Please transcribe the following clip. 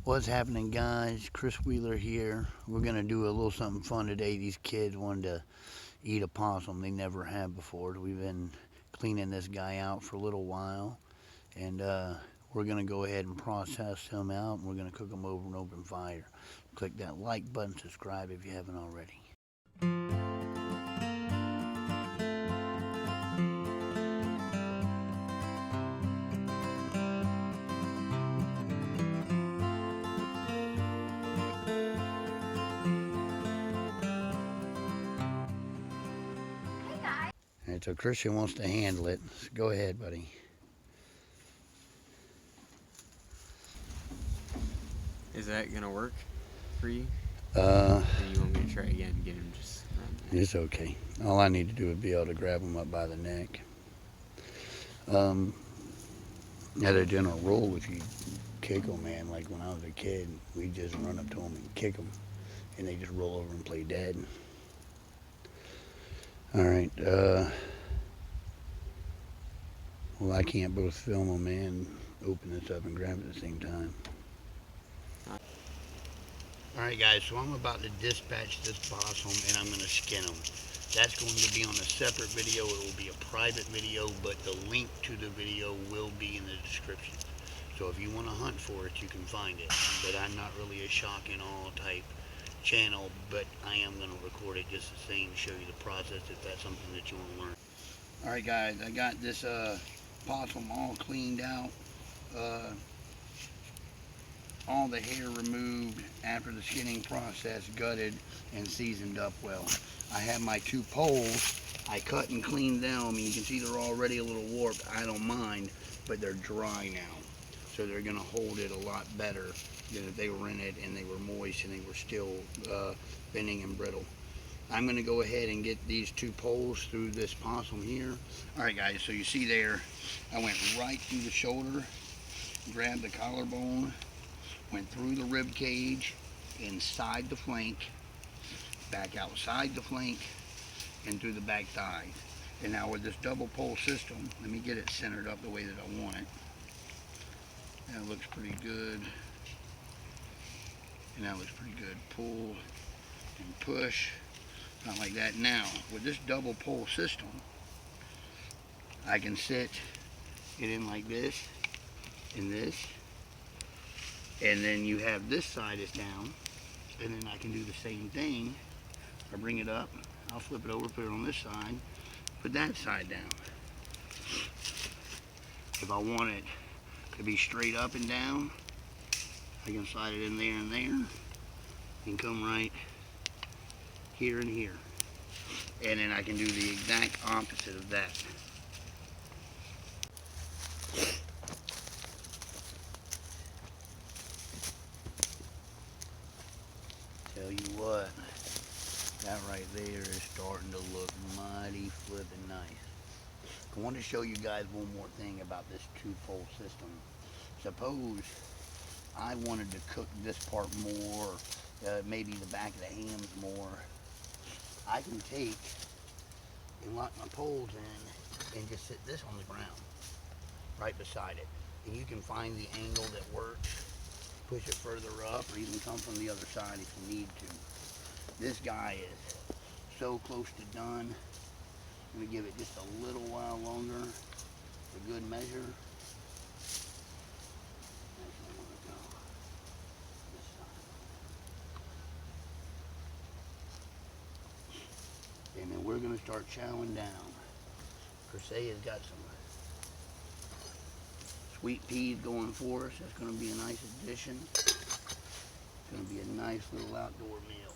What's happening, guys? Chris Wheeler here. We're gonna do a little something fun today. These kids wanted to eat a possum. They never have before. We've been cleaning this guy out for a little while, and we're gonna go ahead and process him out, and we're gonna cook him over an open fire. Click that like button, subscribe if you haven't already. Alright, so Christian wants to handle it. So go ahead, buddy. Is that gonna work for you? Uh, Or you want me to try again and get him just it's okay. All I need to do is be able to grab him up by the neck. As a general rule, if you kick them, man, like when I was a kid, we just run up to them and kick them, and they just roll over and play dead. All right. Well, I can't both film them and open this up and grab it at the same time. All right, guys. So I'm about to dispatch this possum, and I'm going to skin him. That's going to be on a separate video. It will be a private video, but the link to the video will be in the description. So if you want to hunt for it, you can find it. But I'm not really a shock and awe type channel, but I am going to record it just the same to show you the process if that's something that you want to learn. All right, guys. I got this possum all cleaned out. All the hair removed after the skinning process, gutted and seasoned up well. I have my two poles. I cut and cleaned them, and you can see they're already a little warped. I don't mind, but they're dry now. So they're gonna hold it a lot better than if they were in it and they were moist and they were still bending and brittle. I'm gonna go ahead and get these two poles through this possum here. All right, guys, so you see there, I went right through the shoulder, grabbed the collarbone, went through the rib cage, inside the flank, back outside the flank, and through the back thigh. And now with this double pole system, let me get it centered up the way that I want it. That looks pretty good. And that looks pretty good. Pull and push, not like that. Now, with this double pole system, I can sit it in like this, and this, and then you have this side is down, and then I can do the same thing. I bring it up, I'll flip it over, put it on this side, put that side down. If I want it to be straight up and down, I can slide it in there and there, and come right here and here. And then I can do the exact opposite of that. Tell you what, that right there is starting to look mighty flippin' nice. I want to show you guys one more thing about this two-pole system. Suppose I wanted to cook this part more, maybe the back of the hams more. I can take and lock my poles in and just sit this on the ground, right beside it. And you can find the angle that works. Push it further up, or even come from the other side if you need to. This guy is so close to done. I'm going to give it just a little while longer for good measure. And then we're going to start chowing down. Crusade has got some sweet peas going for us. That's going to be a nice addition. It's going to be a nice little outdoor meal.